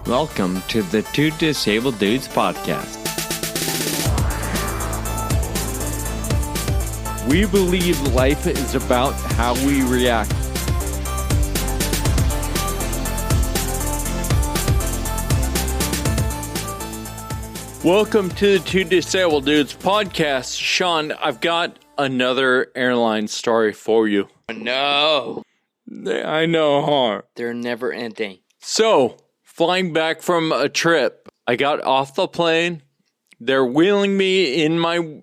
Welcome to the Two Disabled Dudes podcast. We believe life is about how we react. Welcome to the Two Disabled Dudes podcast. Sean, I've got another airline story for you. No. I know, huh? They're never ending. So, flying back from a trip, I got off the plane. They're wheeling me in my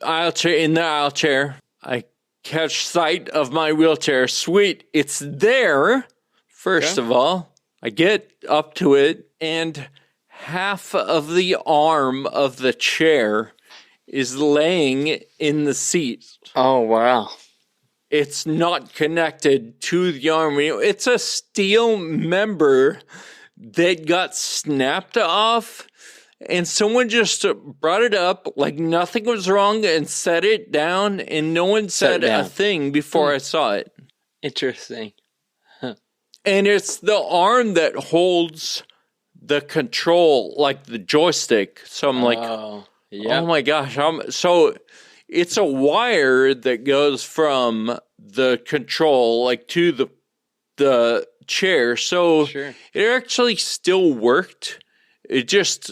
aisle chair, I catch sight of my wheelchair. Sweet, it's there. First of all, I get up to it, and half of the arm of the chair is laying in the seat. Oh, wow. It's not connected to the arm. It's a steel member that got snapped off, and someone just brought it up like nothing was wrong and set it down, and no one said a thing before I saw it. Interesting. Huh. And it's the arm that holds the control, like the joystick. So I'm like, oh my gosh. So it's a wire that goes from the control, like, to the chair. So it actually still worked. It just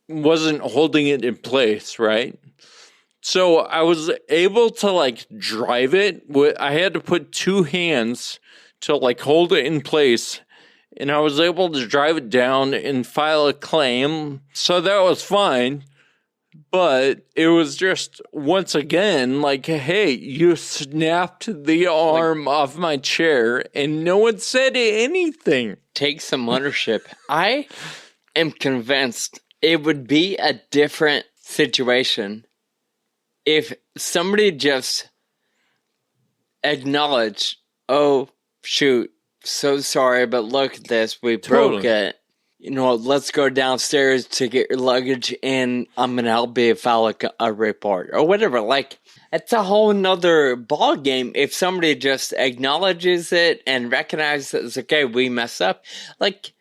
wasn't holding it in place, right? So I was able to, like, drive it. I had to put two hands to, like, hold it in place. And I was able to drive it down and file a claim. So that was fine. But it was just, once again, like, hey, you snapped the arm off my chair and no one said anything. Take some ownership. I am convinced it would be a different situation if somebody just acknowledged, oh, shoot, so sorry, but look at this, we broke it. You know, let's go downstairs to get your luggage, and I'm going to help you file a report or whatever. Like, it's a whole nother ball game if somebody just acknowledges it and recognizes, okay, we messed up. Like,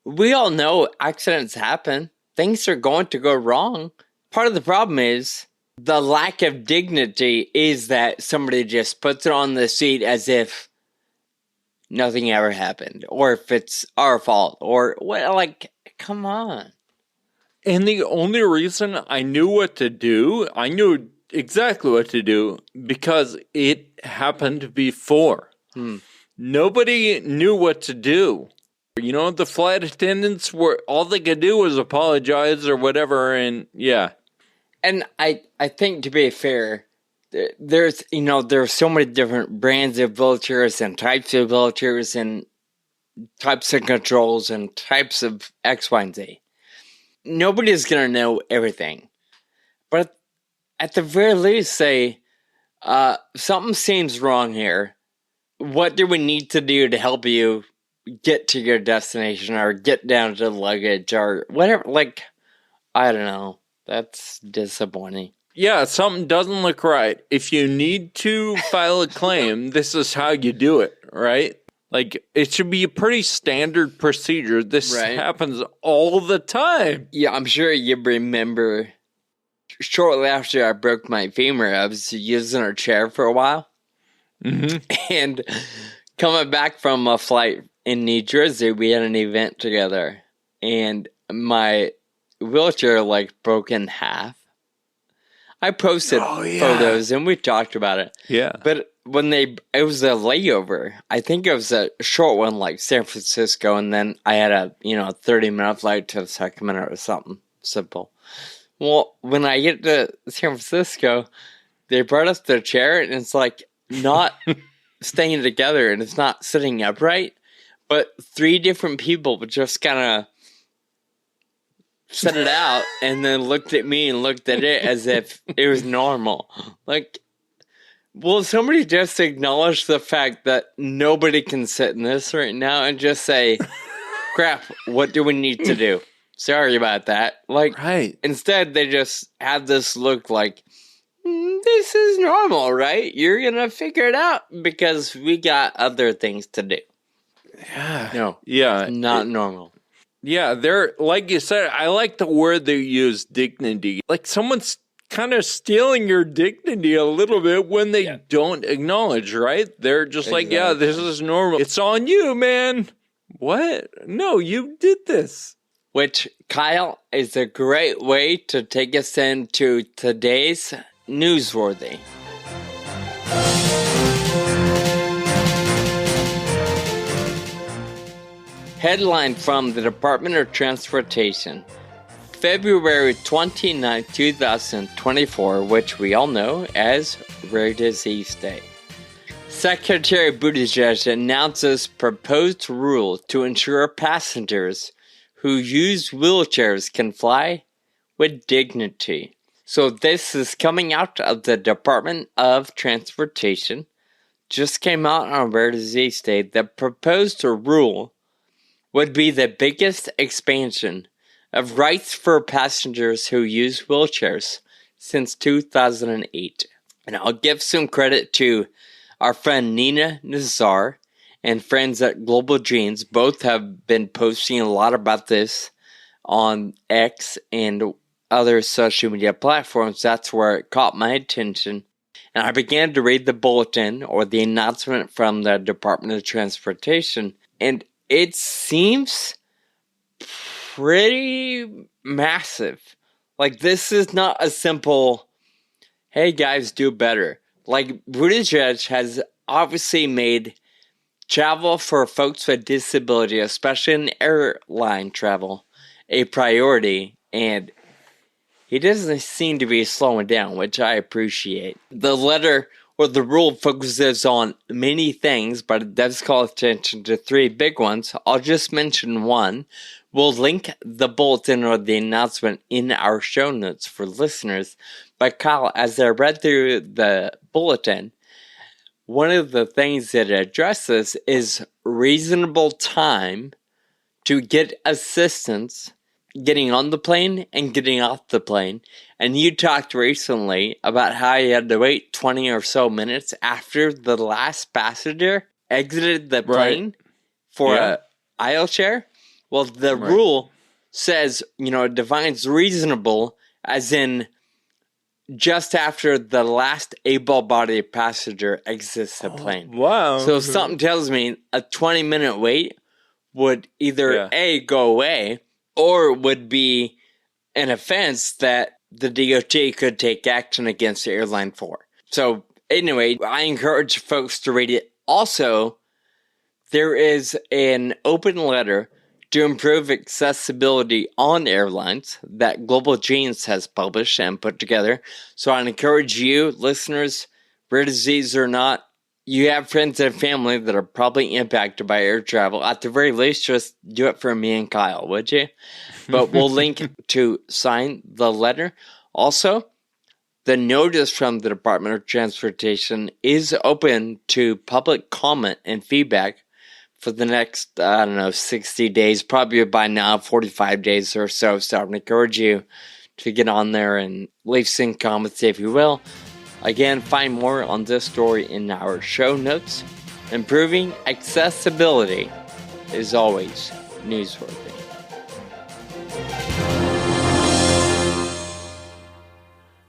we all know accidents happen. Things are going to go wrong. Part of the problem is the lack of dignity is that somebody just puts it on the seat as if nothing ever happened, or if it's our fault, or what, like, come on. And the only reason I knew what to do, I knew exactly what to do, because it happened before. Nobody knew what to do. You know, the flight attendants were, all they could do was apologize or whatever, and yeah. And I think, to be fair, there's so many different brands of wheelchairs and types of wheelchairs and types of controls and types of X, Y, and Z. Nobody's going to know everything. But at the very least, say, something seems wrong here. What do we need to do to help you get to your destination or get down to the luggage or whatever? Like, I don't know. That's disappointing. Yeah, something doesn't look right. If you need to file a claim, this is how you do it, right? Like, it should be a pretty standard procedure. This happens all the time. Yeah, I'm sure you remember, shortly after I broke my femur, I was using her chair for a while. And coming back from a flight in New Jersey, we had an event together. And my wheelchair, like, broke in half. I posted photos and we talked about it. Yeah. But it was a layover. I think it was a short one, like San Francisco, and then I had a 30-minute flight to Sacramento or something simple. Well, when I get to San Francisco, they brought us their chair, and it's like not staying together, and it's not sitting upright. But 3 different people just kind of set it out and then looked at me and looked at it as if it was normal. Like, will somebody just acknowledge the fact that nobody can sit in this right now and just say, crap, what do we need to do? Sorry about that. Like, instead they just have this look like, this is normal, right? You're going to figure it out because we got other things to do. Yeah. No. Yeah. Not normal. Yeah, they're, like you said, I like the word they use, dignity. Like someone's kind of stealing your dignity a little bit when they don't acknowledge, right? They're just like, yeah, this is normal. It's on you, man. What? No, you did this. Which, Kyle, is a great way to take us into today's newsworthy. Headline from the Department of Transportation. February 29, 2024, which we all know as Rare Disease Day. Secretary Buttigieg announces proposed rule to ensure passengers who use wheelchairs can fly with dignity. So this is coming out of the Department of Transportation. Just came out on Rare Disease Day. The proposed rule would be the biggest expansion of rights for passengers who use wheelchairs since 2008. And I'll give some credit to our friend Nina Nazar and friends at Global Genes. Both have been posting a lot about this on X and other social media platforms. That's where it caught my attention. And I began to read the bulletin or the announcement from the Department of Transportation. And it seems pretty massive. Like, this is not a simple, hey guys, do better. Like, Buttigieg has obviously made travel for folks with disability, especially in airline travel, a priority. And he doesn't seem to be slowing down, which I appreciate. The letter or the rule focuses on many things, but it does call attention to three big ones. I'll just mention one. We'll link the bulletin or the announcement in our show notes for listeners. But Kyle, as I read through the bulletin, one of the things that it addresses is reasonable time to get assistance getting on the plane and getting off the plane. And you talked recently about how you had to wait 20 or so minutes after the last passenger exited the plane for a aisle chair. Well, the rule says, it defines reasonable as in just after the last able-bodied passenger exits the plane. Wow. So something tells me a 20-minute wait would either A, go away, or would be an offense that the DOT could take action against the airline for. So anyway, I encourage folks to read it. Also, there is an open letter to improve accessibility on airlines that Global Genes has published and put together. So I encourage you, listeners, rare disease or not, you have friends and family that are probably impacted by air travel. At the very least, just do it for me and Kyle, would you? But we'll link to sign the letter. Also, the notice from the Department of Transportation is open to public comment and feedback for the next, 60 days, probably by now, 45 days or so. So I would encourage you to get on there and leave some comments if you will. Again, find more on this story in our show notes. Improving accessibility is always newsworthy.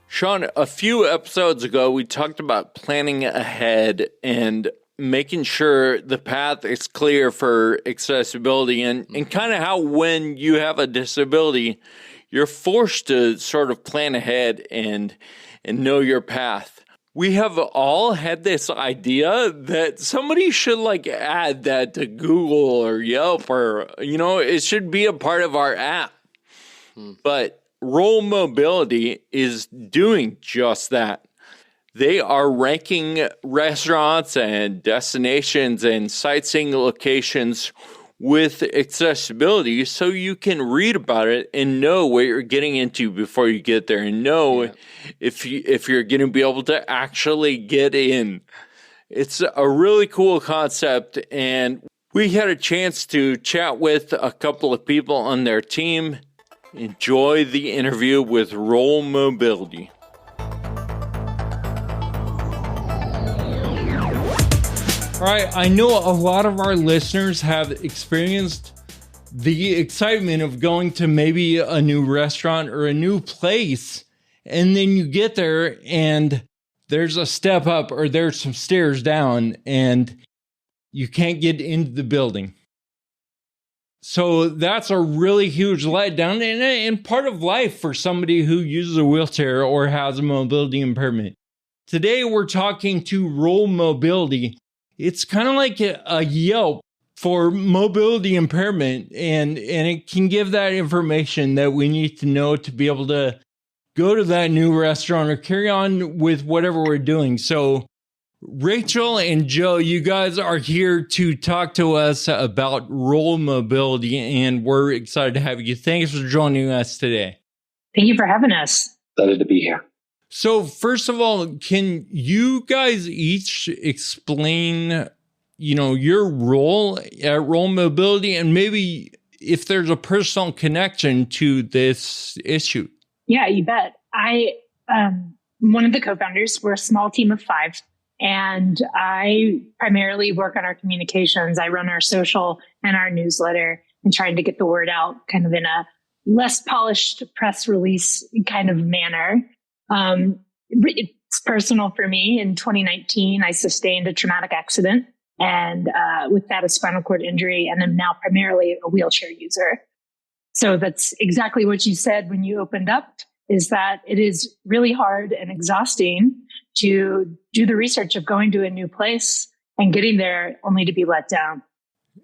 Sean, a few episodes ago, we talked about planning ahead and making sure the path is clear for accessibility and kind of how when you have a disability, you're forced to sort of plan ahead and know your path. We have all had this idea that somebody should add that to Google or Yelp or, it should be a part of our app. But Roll Mobility is doing just that. They are ranking restaurants and destinations and sightseeing locations with accessibility so you can read about it and know what you're getting into before you get there and know if you're going to be able to actually get in. It's a really cool concept, and we had a chance to chat with a couple of people on their team. Enjoy the interview with Roll Mobility. All right, I know a lot of our listeners have experienced the excitement of going to maybe a new restaurant or a new place, and then you get there and there's a step up or there's some stairs down and you can't get into the building. So that's a really huge letdown and part of life for somebody who uses a wheelchair or has a mobility impairment. Today, we're talking to Roll Mobility. It's kind of like a Yelp for mobility impairment, and it can give that information that we need to know to be able to go to that new restaurant or carry on with whatever we're doing. So Rachel and Joe, you guys are here to talk to us about Roll Mobility, and we're excited to have you. Thanks for joining us today. Thank you for having us. Excited to be here. So first of all, can you guys each explain, your role at Roll Mobility and maybe if there's a personal connection to this issue? Yeah, you bet. I'm one of the co-founders. We're a small team of 5. And I primarily work on our communications. I run our social and our newsletter and trying to get the word out kind of in a less polished press release kind of manner. It's personal for me. In 2019, I sustained a traumatic accident and with that a spinal cord injury, and I'm now primarily a wheelchair user. So that's exactly what you said when you opened up, is that it is really hard and exhausting to do the research of going to a new place and getting there only to be let down.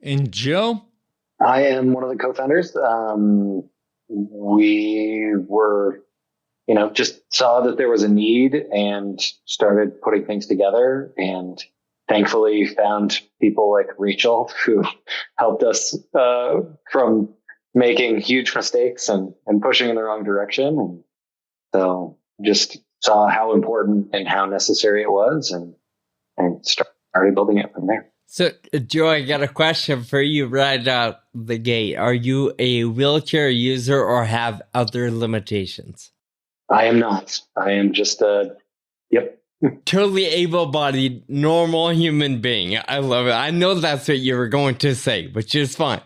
And Joe? I am one of the co-founders. We were, just saw that there was a need and started putting things together, and thankfully found people like Rachel who helped us from making huge mistakes and pushing in the wrong direction. And so just saw how important and how necessary it was and started building it from there. So, Joe, I got a question for you right out the gate. Are you a wheelchair user or have other limitations? I am not. I am just totally able-bodied, normal human being. I love it. I know that's what you were going to say, which is fine.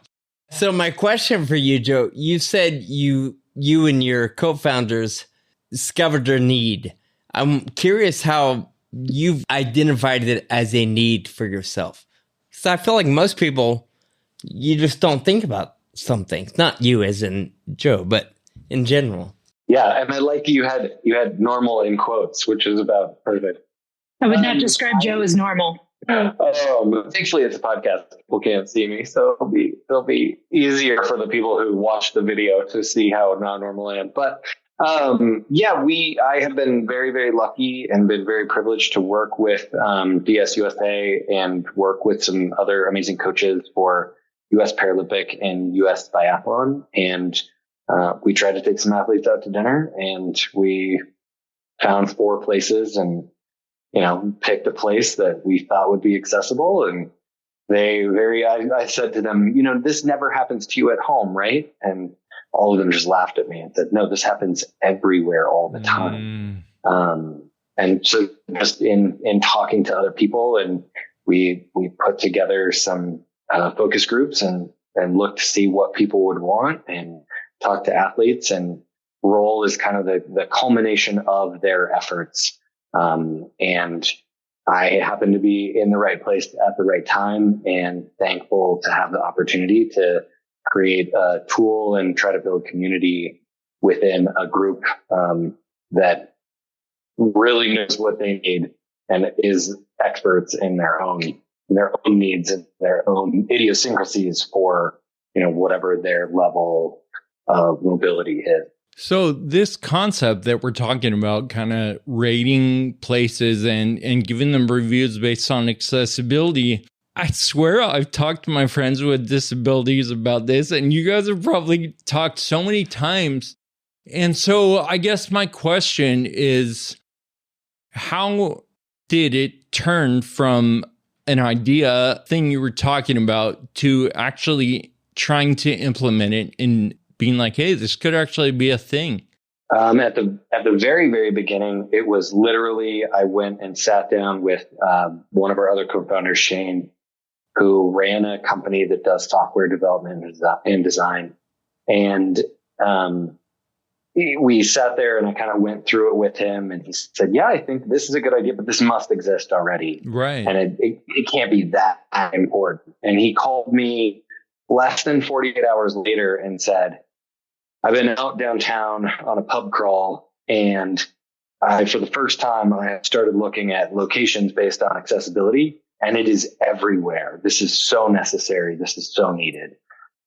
So my question for you, Joe, you said you and your co-founders discovered their need. I'm curious how you've identified it as a need for yourself. Because I feel like most people, you just don't think about something. Not you as in Joe, but in general. Yeah, and I like you had normal in quotes, which is about perfect. I would not describe Joe as normal. Thankfully, it's a podcast. People can't see me, so it'll be easier for the people who watch the video to see how not normal I am. But I have been very, very lucky and been very privileged to work with DSUSA and work with some other amazing coaches for U.S. Paralympic and U.S. Biathlon. And we tried to take some athletes out to dinner, and we found 4 places and, picked a place that we thought would be accessible. And I said to them, this never happens to you at home, right? And all of them just laughed at me and said, no, this happens everywhere all the time. And so just in talking to other people, and we put together some focus groups and looked to see what people would want and talk to athletes, and Roll is kind of the culmination of their efforts. And I happened to be in the right place at the right time, and thankful to have the opportunity to create a tool and try to build community within a group that really knows what they need and is experts in their own needs and their own idiosyncrasies for, whatever their level of mobility is. So this concept that we're talking about, kind of rating places and giving them reviews based on accessibility, I swear I've talked to my friends with disabilities about this, and you guys have probably talked so many times. And so I guess my question is, how did it turn from an idea thing you were talking about to actually trying to implement it and being like, hey, this could actually be a thing? At the very, very beginning, it was literally, I went and sat down with one of our other co-founders, Shane, who ran a company that does software development and design. And we sat there and I kind of went through it with him, and he said, yeah, I think this is a good idea, but this must exist already. Right. And it can't be that important. And he called me less than 48 hours later and said, I've been out downtown on a pub crawl, and for the first time, I started looking at locations based on accessibility, and it is everywhere. This is so necessary. This is so needed.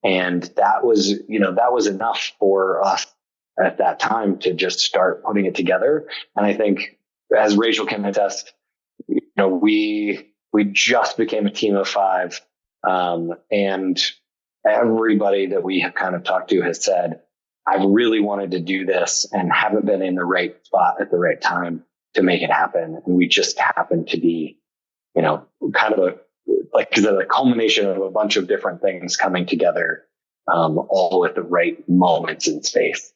And that was enough for us at that time to just start putting it together. And I think, as Rachel can attest, we just became a team of 5. And everybody that we have kind of talked to has said, I've really wanted to do this and haven't been in the right spot at the right time to make it happen. And we just happened to be, kind of the culmination of a bunch of different things coming together, all at the right moments in space.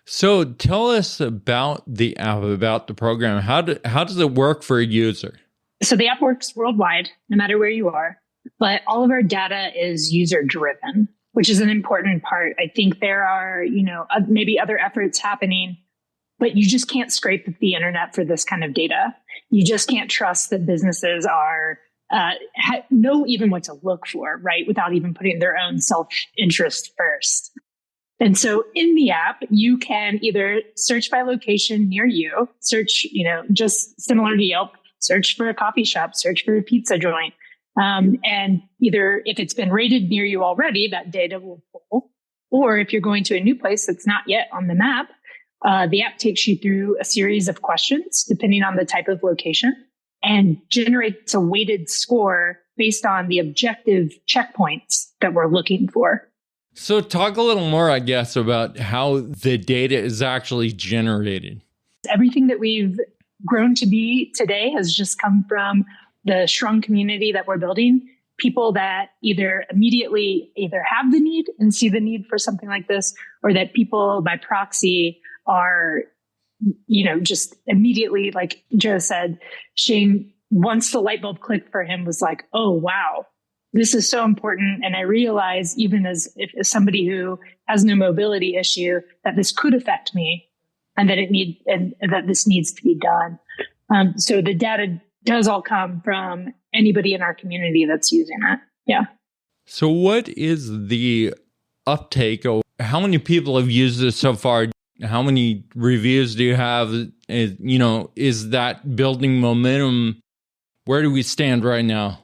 So tell us about the app, about the program. How does it work for a user? So the app works worldwide, no matter where you are, but all of our data is user driven, which is an important part. I think there are, maybe other efforts happening, but you just can't scrape the internet for this kind of data. You just can't trust that businesses are know even what to look for, right? Without even putting their own self-interest first. And so in the app, you can either search by location near you, search, just similar to Yelp, search for a coffee shop, search for a pizza joint. And either if it's been rated near you already, that data will pull, or if you're going to a new place that's not yet on the map, the app takes you through a series of questions, depending on the type of location, and generates a weighted score based on the objective checkpoints that we're looking for. So talk a little more, I guess, about how the data is actually generated. Everything that we've grown to be today has just come from the strong community that we're building, people that either immediately have the need and see the need for something like this, or that people by proxy are, just immediately, like Joe said, Shane, once the light bulb clicked for him, was like, oh, wow, this is so important. And I realize, even as somebody who has no mobility issue, that this could affect me and that this needs to be done. So the data does all come from anybody in our community that's using it. Yeah. So what is the uptake? Or how many people have used this so far? How many reviews do you have? Is that building momentum? Where do we stand right now?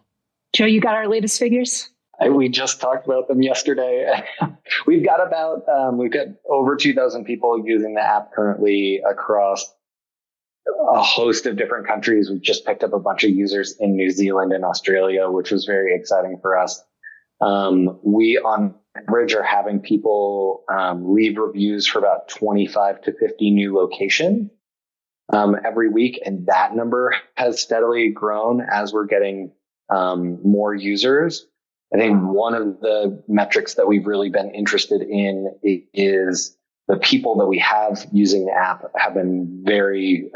Joe, you got our latest figures? We just talked about them yesterday. We've got over 2,000 people using the app currently across a host of different countries. We've just picked up a bunch of users in New Zealand and Australia, which was very exciting for us. We on average are having people leave reviews for about 25 to 50 new locations every week. And that number has steadily grown as we're getting more users. I think one of the metrics that we've really been interested in is the people that we have using the app have been very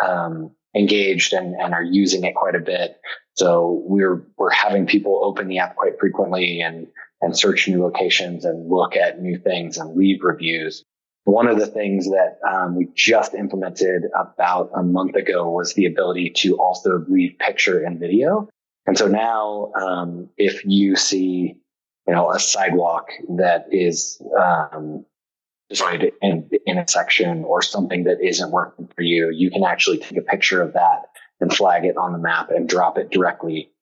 engaged and are using it quite a bit. So we're having people open the app quite frequently and search new locations and look at new things and leave reviews. One of the things that we just implemented about a month ago was the ability to also leave picture and video. And so now, if you see, a sidewalk that is destroyed in a section or something that isn't working for you, you can actually take a picture of that and flag it on the map and drop it directly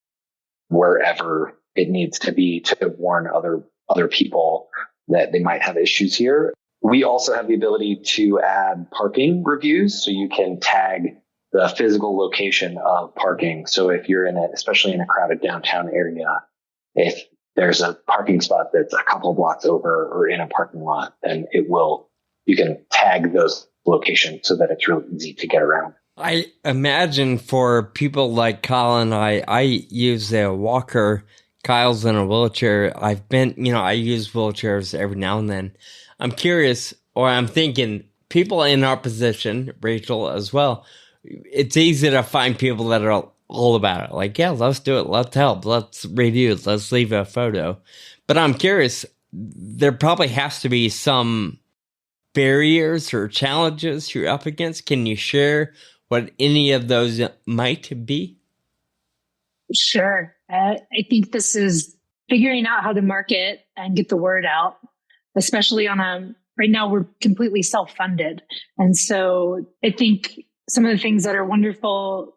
wherever it needs to be to warn other people that they might have issues here. We also have the ability to add parking reviews, so you can tag the physical location of parking. So if you're especially in a crowded downtown area, if there's a parking spot that's a couple blocks over or in a parking lot, then you can tag those locations so that it's really easy to get around. I imagine for people like Kyle and I use a walker. Kyle's in a wheelchair. I use wheelchairs every now and then. I'm curious, or I'm thinking, people in our position, Rachel as well, it's easy to find people that are all about it. Like, yeah, let's do it. Let's help. Let's review. Let's leave a photo. But I'm curious, there probably has to be some barriers or challenges you're up against. Can you share what any of those might be? Sure. I think this is figuring out how to market and get the word out, especially right now we're completely self-funded. And so I think some of the things that are wonderful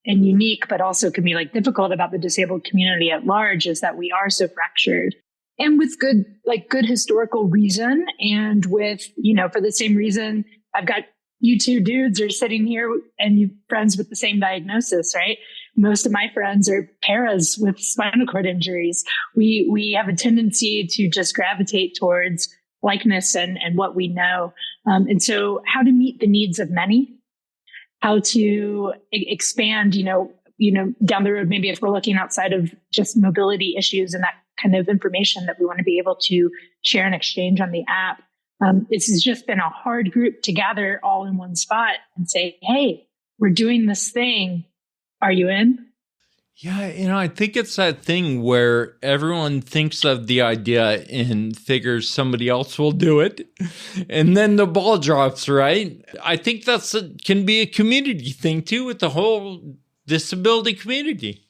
and unique, but also can be like difficult about the disabled community at large is that we are so fractured, and with good historical reason. And with, for the same reason, I've got you two dudes are sitting here and you friends with the same diagnosis, right? Most of my friends are paras with spinal cord injuries. We have a tendency to just gravitate towards likeness and what we know. And so how to meet the needs of many, how to expand, down the road, maybe if we're looking outside of just mobility issues and that kind of information that we want to be able to share and exchange on the app. This has just been a hard group to gather all in one spot and say, hey, we're doing this thing. Are you in? Yeah, I think it's that thing where everyone thinks of the idea and figures somebody else will do it. And then the ball drops, right? I think can be a community thing too with the whole disability community.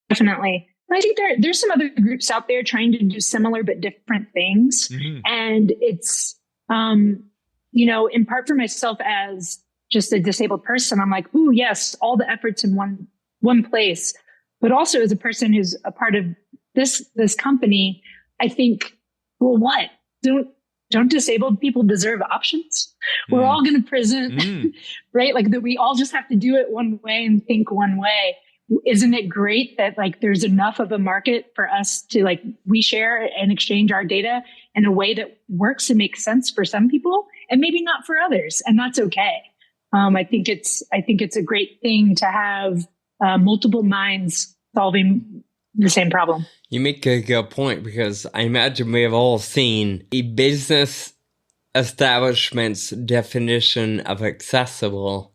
Definitely. I think there's some other groups out there trying to do similar but different things. Mm-hmm. And it's, in part for myself as just a disabled person, I'm like, ooh, yes, all the efforts in one place. But also as a person who's a part of this company, I think, well, what? Don't disabled people deserve options? We're all going to prison, right? Like that we all just have to do it one way and think one way. Isn't it great that there's enough of a market for us to we share and exchange our data in a way that works and makes sense for some people and maybe not for others, and that's okay. I think it's a great thing to have multiple minds solving the same problem. You make a good point, because I imagine we have all seen a business establishment's definition of accessible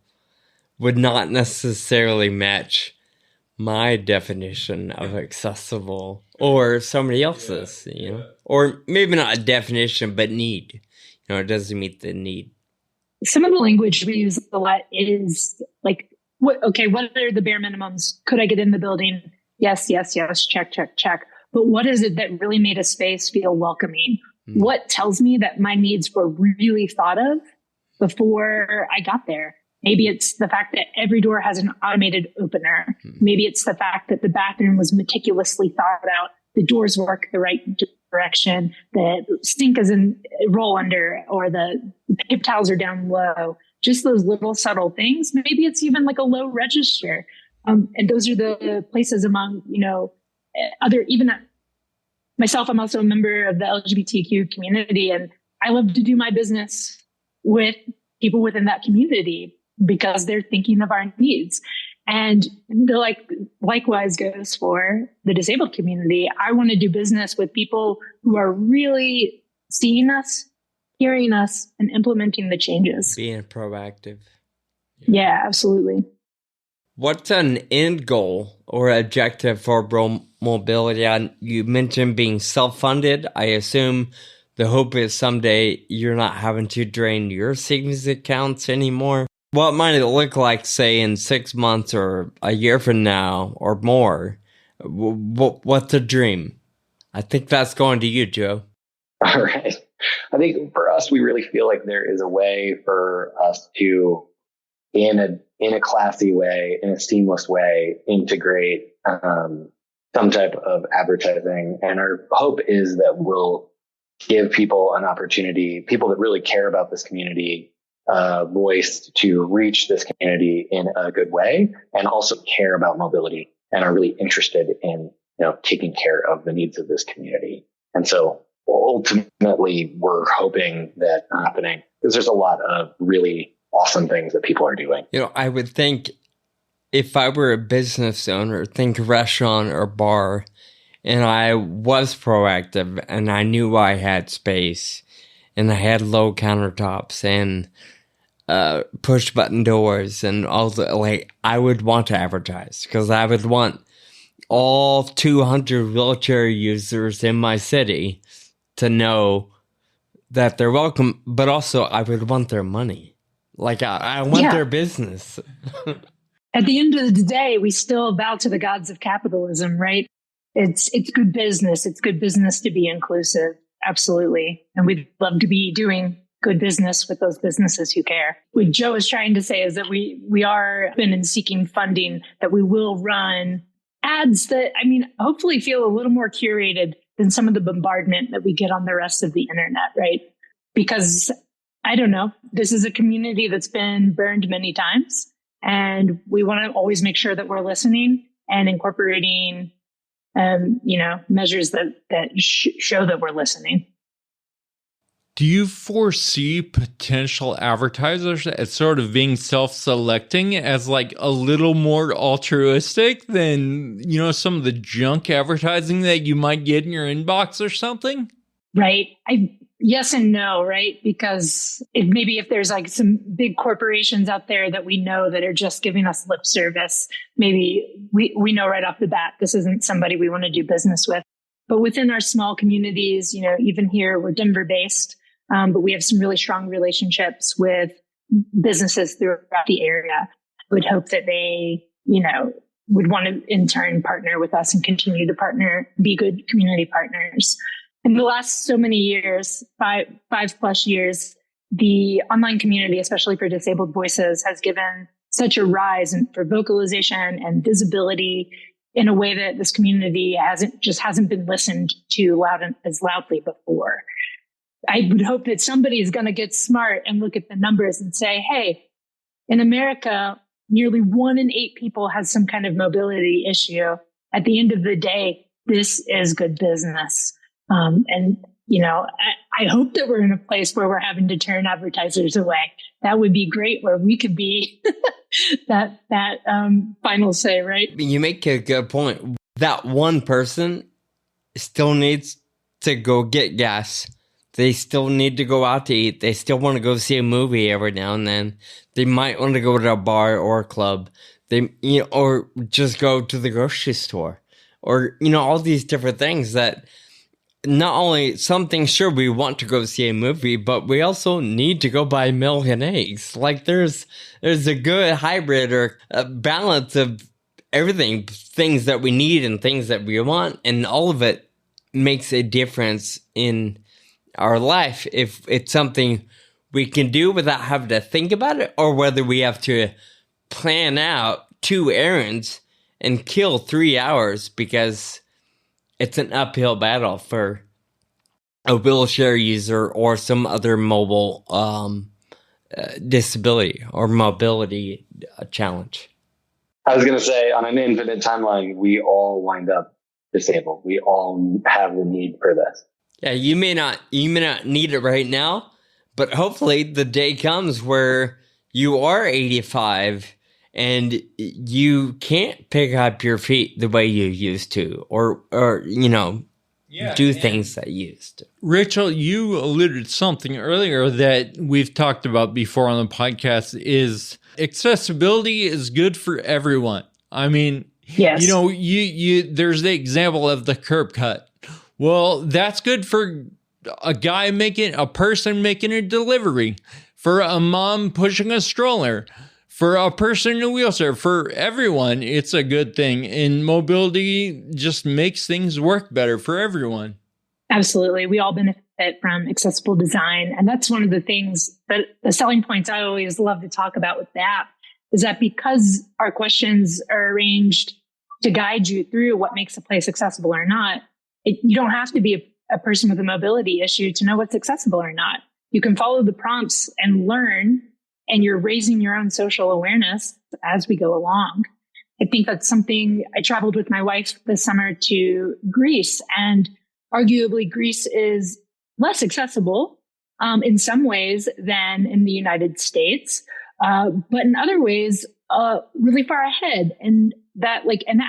would not necessarily match my definition of accessible or somebody else's, or maybe not a definition, but need. It doesn't meet the need. Some of the language we use a lot is what are the bare minimums? Could I get in the building? Yes, check. But what is it that really made a space feel welcoming? What tells me that my needs were really thought of before I got there? Maybe it's the fact that every door has an automated opener. Maybe it's the fact that the bathroom was meticulously thought out. The doors work the right direction. The sink is in roll under, or the paper towels are down low. Just those little subtle things. Maybe it's even a low register. And those are the places among, myself, I'm also a member of the LGBTQ community, and I love to do my business with people within that community because they're thinking of our needs. And likewise goes for the disabled community. I want to do business with people who are really seeing us, hearing us, and implementing the changes. Being proactive. Yeah, absolutely. What's an end goal or objective for mobility? You mentioned being self-funded. I assume the hope is someday you're not having to drain your savings accounts anymore. What might it look like, say, in 6 months or a year from now or more? What's the dream? I think that's going to you, Joe. All right. I think for us, we really feel like there is a way for us to, in a classy way, in a seamless way, integrate some type of advertising. And our hope is that we'll give people an opportunity, people that really care about this community, voice to reach this community in a good way, and also care about mobility and are really interested in taking care of the needs of this community. And so ultimately, we're hoping that happening, because there's a lot of really awesome things that people are doing. I would think if I were a business owner, think restaurant or bar, and I was proactive and I knew I had space and I had low countertops and push button doors and all the, like, I would want to advertise because I would want all 200 wheelchair users in my city to know that they're welcome, but also I would want their money. Like, I want their business. At the end of the day, we still bow to the gods of capitalism, right? It's good business. It's good business to be inclusive. Absolutely. And we'd love to be doing good business with those businesses who care. What Joe is trying to say is that we are open and seeking funding, that we will run ads that, I mean, hopefully feel a little more curated than some of the bombardment that we get on the rest of the internet, right? Because I don't know, this is a community that's been burned many times, and we want to always make sure that we're listening and incorporating, measures that show that we're listening. Do you foresee potential advertisers as sort of being self-selecting as like a little more altruistic than, some of the junk advertising that you might get in your inbox or something? Right. Yes and no, right? Because maybe if there's like some big corporations out there that we know that are just giving us lip service, maybe we know right off the bat, this isn't somebody we want to do business with. But within our small communities, even here, we're Denver based. But we have some really strong relationships with businesses throughout the area. I would hope that they, would want to in turn partner with us and continue to be good community partners. In the last so many years, 5+ years, the online community, especially for disabled voices, has given such a rise for vocalization and visibility in a way that this community hasn't been listened to as loudly before. I would hope that somebody is going to get smart and look at the numbers and say, hey, in America, nearly 1 in 8 people has some kind of mobility issue. At the end of the day, this is good business. I hope that we're in a place where we're having to turn advertisers away. That would be great, where we could be that final say, right? You make a good point. That one person still needs to go get gas. They still need to go out to eat. They still want to go see a movie every now and then. They might want to go to a bar or a club. Or just go to the grocery store, or all these different things that not only something. Sure, we want to go see a movie, but we also need to go buy milk and eggs. Like there's a good hybrid or a balance of everything, things that we need and things that we want, and all of it makes a difference in our life if it's something we can do without having to think about it, or whether we have to plan out 2 errands and kill 3 hours because it's an uphill battle for a wheelchair user or some other mobile disability or mobility challenge. I was going to say, on an infinite timeline, we all wind up disabled. We all have the need for this. Yeah, you may not need it right now, but hopefully the day comes where you are 85 and you can't pick up your feet the way you used to, or do things that you used to. Rachel, you alluded to something earlier that we've talked about before on the podcast, is accessibility is good for everyone. I mean, yes. There's the example of the curb cut. Well, that's good for a person making a delivery, for a mom pushing a stroller, for a person in a wheelchair, for everyone. It's a good thing. And mobility just makes things work better for everyone. Absolutely. We all benefit from accessible design. And that's one of the things that the selling points I always love to talk about with the app, is that because our questions are arranged to guide you through what makes a place accessible or not, you don't have to be a person with a mobility issue to know what's accessible or not. You can follow the prompts and learn, and you're raising your own social awareness as we go along. I think that's something. I traveled with my wife this summer to Greece, and arguably Greece is less accessible in some ways than in the United States, but in other ways really far ahead. And that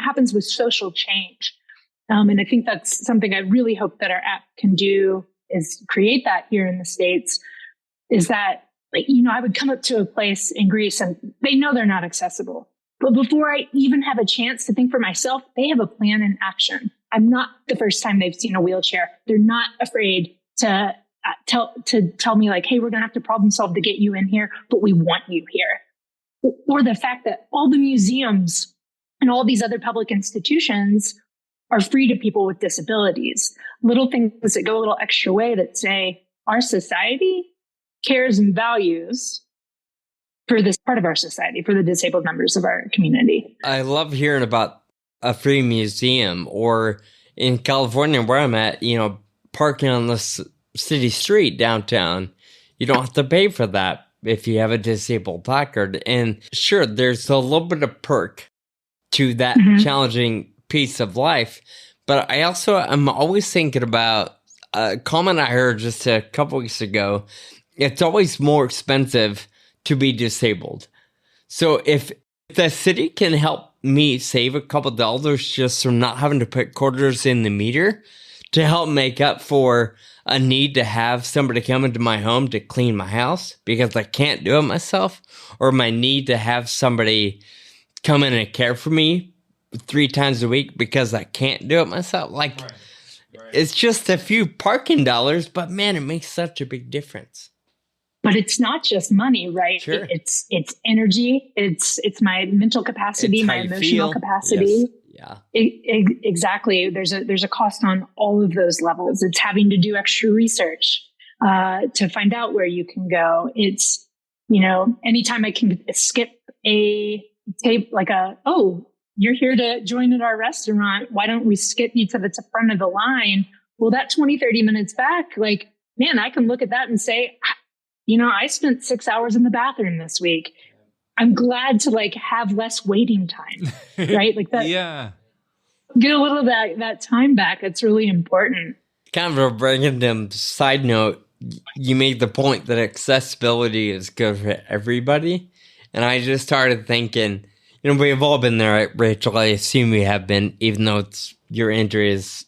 happens with social change. And I think that's something I really hope that our app can do, is create that here in the States, is that like, I would come up to a place in Greece and they know they're not accessible. But before I even have a chance to think for myself, they have a plan in action. I'm not the first time they've seen a wheelchair. They're not afraid to tell me like, hey, we're going to have to problem solve to get you in here, but we want you here. Or the fact that all the museums and all these other public institutions are free to people with disabilities. Little things that go a little extra way that say our society cares and values for this part of our society, for the disabled members of our community. I love hearing about a free museum, or in California where I'm at, parking on the city street downtown. You don't have to pay for that if you have a disabled placard. And sure, there's a little bit of perk to that challenging piece of life. But I'm always thinking about a comment I heard just a couple weeks ago. It's always more expensive to be disabled. So if the city can help me save a couple dollars just from not having to put quarters in the meter to help make up for a need to have somebody come into my home to clean my house because I can't do it myself, or my need to have somebody come in and care for me 3 times a week because I can't do it myself. Right. It's just a few parking dollars, but man, it makes such a big difference. But it's not just money, right? Sure. It's energy. It's my mental capacity, my emotional capacity. Yes. Yeah. Exactly. There's a cost on all of those levels. It's having to do extra research to find out where you can go. It's, anytime I can skip a tape, like you're here to join at our restaurant. Why don't we skip you to the front of the line? Well, that 20, 30 minutes back, like, man, I can look at that and say, I spent 6 hours in the bathroom this week. I'm glad to have less waiting time, right? Like that. Yeah. Get a little of that time back. It's really important. Kind of a random side note. You made the point that accessibility is good for everybody. And I just started thinking, we've all been there, right, Rachel? I assume we have been, even though your injury is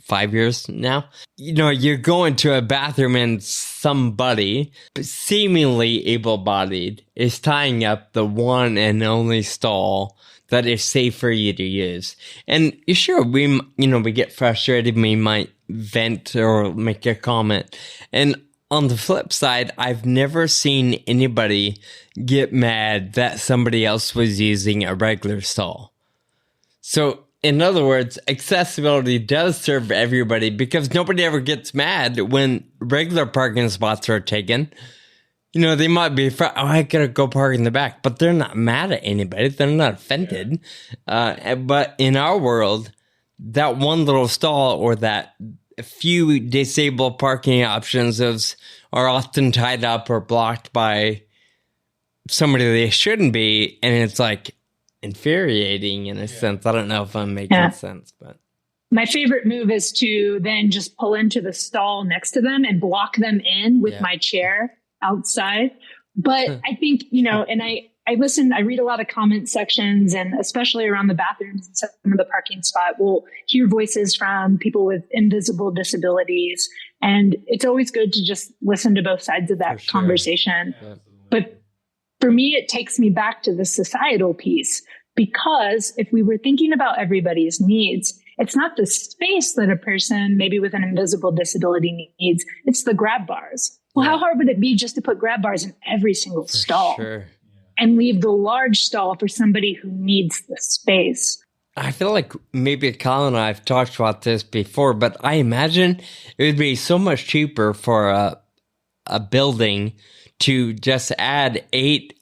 5 years now. You're going to a bathroom and somebody, seemingly able-bodied, is tying up the one and only stall that is safe for you to use. And sure, we get frustrated, we might vent or make a comment. And on the flip side, I've never seen anybody get mad that somebody else was using a regular stall. So, in other words, accessibility does serve everybody because nobody ever gets mad when regular parking spots are taken. They might be, I gotta go park in the back, but they're not mad at anybody. They're not offended. Yeah. But in our world, that one little stall or that few disabled parking options are often tied up or blocked by somebody they shouldn't be. And it's infuriating in a sense. I don't know if I'm making sense, but my favorite move is to then just pull into the stall next to them and block them in with my chair outside. But I think, and I read a lot of comment sections, and especially around the bathrooms and some of the parking spot, we'll hear voices from people with invisible disabilities. And it's always good to just listen to both sides of that conversation. Yeah. But for me, it takes me back to the societal piece, because if we were thinking about everybody's needs, it's not the space that a person maybe with an invisible disability needs, it's the grab bars. Well, how hard would it be just to put grab bars in every single stall and leave the large stall for somebody who needs the space? I feel like maybe Colin and I have talked about this before, but I imagine it would be so much cheaper for a building to just add 8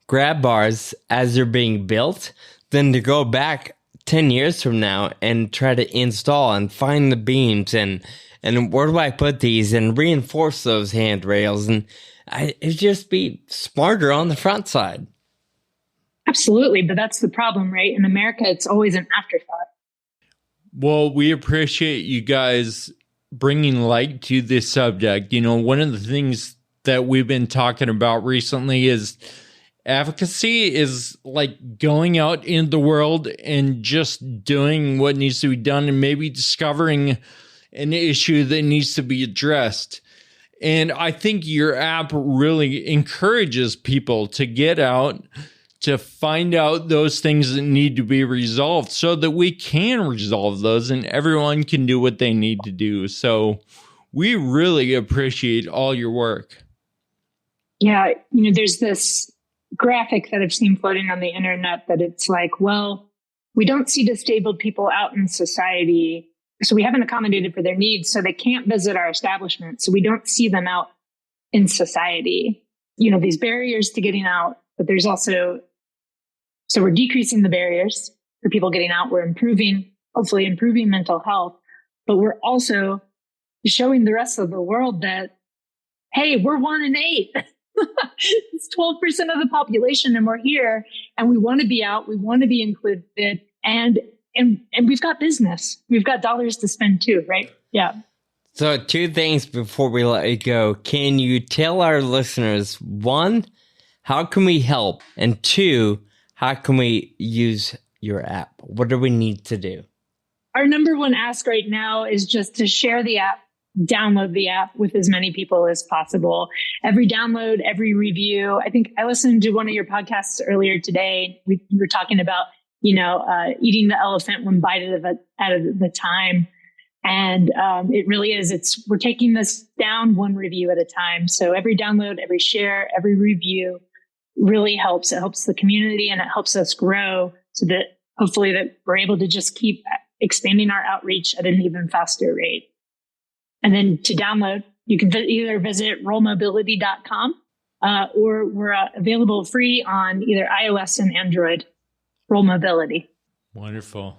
grab bars as they're being built than to go back 10 years from now and try to install and find the beams and where do I put these and reinforce those handrails. And it'd just be smarter on the front side. Absolutely. But that's the problem, right? In America, it's always an afterthought. Well, we appreciate you guys bringing light to this subject. One of the things that we've been talking about recently is advocacy is going out in the world and just doing what needs to be done and maybe discovering an issue that needs to be addressed. And I think your app really encourages people to get out, to find out those things that need to be resolved so that we can resolve those and everyone can do what they need to do. So we really appreciate all your work. Yeah, there's this graphic that I've seen floating on the internet that it's like, well, we don't see disabled people out in society, so we haven't accommodated for their needs, so they can't visit our establishment, so we don't see them out in society. These barriers to getting out, but there's also, so we're decreasing the barriers for people getting out. We're hopefully improving mental health, but we're also showing the rest of the world that, hey, we're 1 in 8. It's 12% of the population, and we're here, and we want to be out. We want to be included, and we've got business. We've got dollars to spend too, right? Yeah. So 2 things before we let you go. Can you tell our listeners, 1, how can we help? And 2, how can we use your app? What do we need to do? Our number 1 ask right now is just to share the app, download the app with as many people as possible. Every download, every review. I think I listened to one of your podcasts earlier today. We were talking about, eating the elephant one bite at a time. And it really is. We're taking this down 1 review at a time. So every download, every share, every review really helps. It helps the community and it helps us grow so that hopefully that we're able to just keep expanding our outreach at an even faster rate. And then to download, you can either visit rollmobility.com or we're available free on either iOS and Android. Roll Mobility. Wonderful.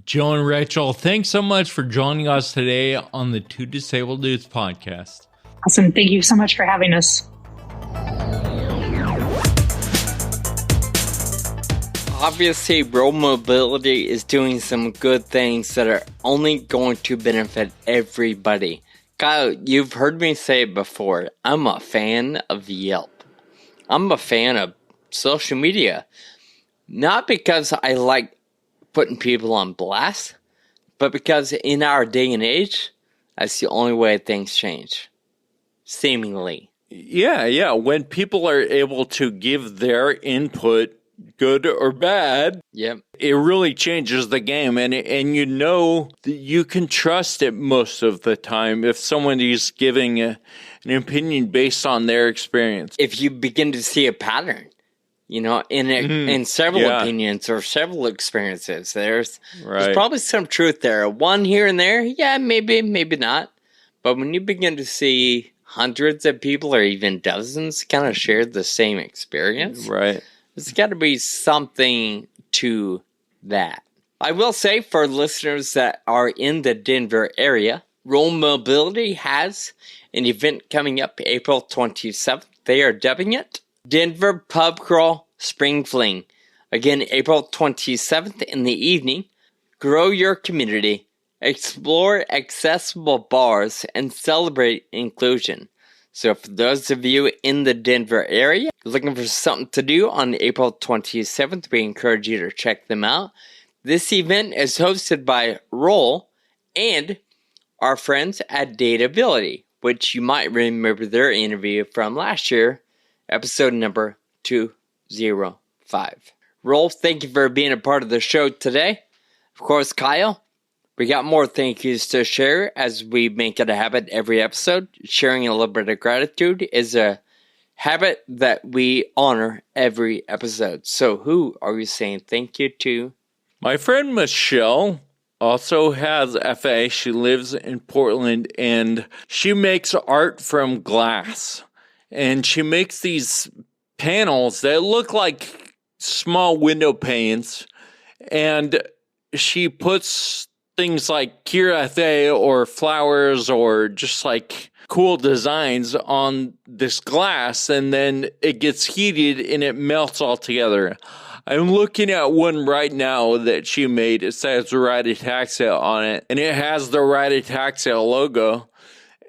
Joe and Rachel, thanks so much for joining us today on the Two Disabled Dudes podcast. Awesome. Thank you so much for having us. Obviously, Roll Mobility is doing some good things that are only going to benefit everybody. Kyle, you've heard me say it before. I'm a fan of Yelp. I'm a fan of social media. Not because I like putting people on blast, but because in our day and age, that's the only way things change. Seemingly. Yeah. When people are able to give their input, good or bad, yep, it really changes the game. And that you can trust it most of the time if someone is giving an opinion based on their experience. If you begin to see a pattern, in several opinions or several experiences, there's probably some truth there. One here and there, yeah, maybe not. But when you begin to see hundreds of people or even dozens kind of share the same experience, right, there's got to be something to that. I will say for listeners that are in the Denver area, Roll Mobility has an event coming up April 27th. They are dubbing it Denver Pub Crawl Spring Fling. Again, April 27th in the evening. Grow your community, explore accessible bars, and celebrate inclusion. So for those of you in the Denver area looking for something to do on April 27th, we encourage you to check them out. This event is hosted by Roll and our friends at Datability, which you might remember their interview from last year, episode number 205. Roll, thank you for being a part of the show today. Of course, Kyle, we got more thank yous to share as we make it a habit every episode. Sharing a little bit of gratitude is a habit that we honor every episode. So who are we saying thank you to? My friend Michelle also has FA. She lives in Portland and she makes art from glass. And she makes these panels that look like small window panes. And she puts things like kirathe or flowers or just like cool designs on this glass, and then it gets heated and it melts all together. I'm looking at one right now that she made. It says Ride Ataxia on it, and it has the Ride Ataxia logo.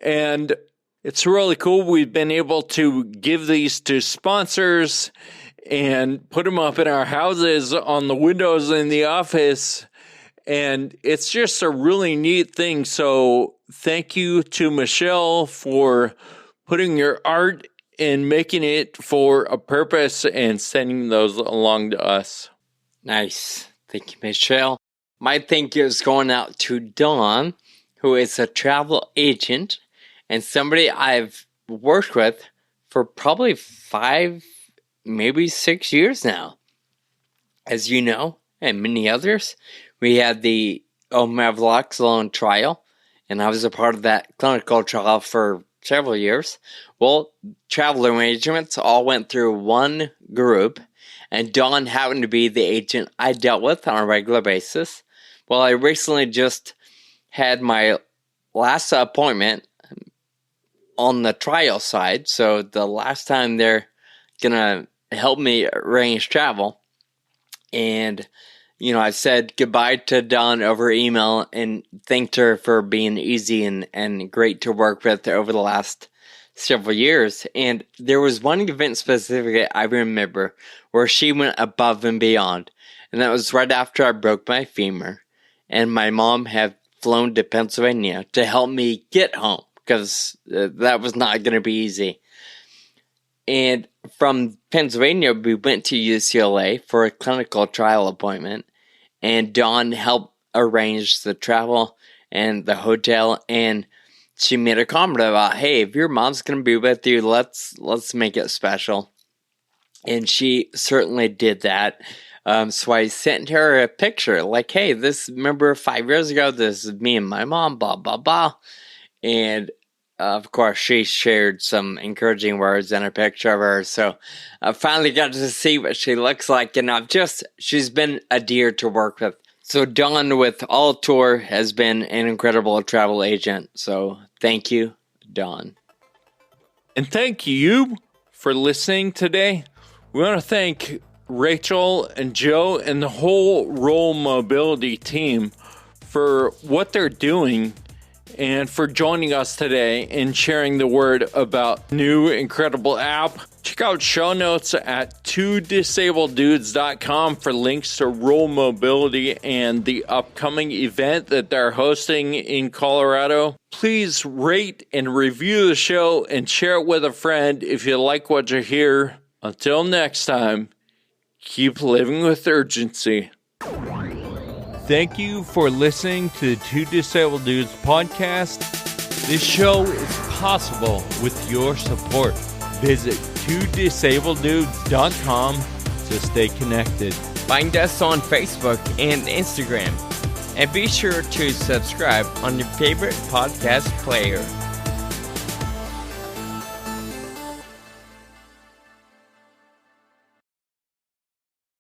And it's really cool. We've been able to give these to sponsors and put them up in our houses on the windows in the office. And it's just a really neat thing. So thank you to Michelle for putting your art and making it for a purpose and sending those along to us. Nice. Thank you, Michelle. My thank you is going out to Dawn, who is a travel agent and somebody I've worked with for probably 5, maybe 6 years now. As you know, and many others, we had the omevloxolone trial, and I was a part of that clinical trial for several years. Well, travel arrangements all went through one group, and Dawn happened to be the agent I dealt with on a regular basis. Well, I recently just had my last appointment on the trial side, so the last time they're gonna help me arrange travel. And, I said goodbye to Dawn over email and thanked her for being easy and great to work with over the last several years. And there was one event specifically I remember where she went above and beyond. And that was right after I broke my femur. And my mom had flown to Pennsylvania to help me get home because that was not going to be easy. And from Pennsylvania, we went to UCLA for a clinical trial appointment. And Dawn helped arrange the travel and the hotel. And she made a comment about, hey, if your mom's going to be with you, let's make it special. And she certainly did that. So I sent her a picture like, hey, remember 5 years ago, this is me and my mom, blah, blah, blah. And of course, she shared some encouraging words in a picture of her. So I finally got to see what she looks like. And she's been a dear to work with. So Dawn with All Tour has been an incredible travel agent. So thank you, Dawn. And thank you for listening today. We want to thank Rachel and Joe and the whole Roll Mobility team for what they're doing and for joining us today and sharing the word about new incredible app. Check out show notes at twodisableddudes.com for links to Roll Mobility and the upcoming event that they're hosting in Colorado. Please rate and review the show and share it with a friend if you like what you hear. Until next time, keep living with urgency. Thank you for listening to the Two Disabled Dudes podcast. This show is possible with your support. Visit twodisableddudes.com to stay connected. Find us on Facebook and Instagram. And be sure to subscribe on your favorite podcast player.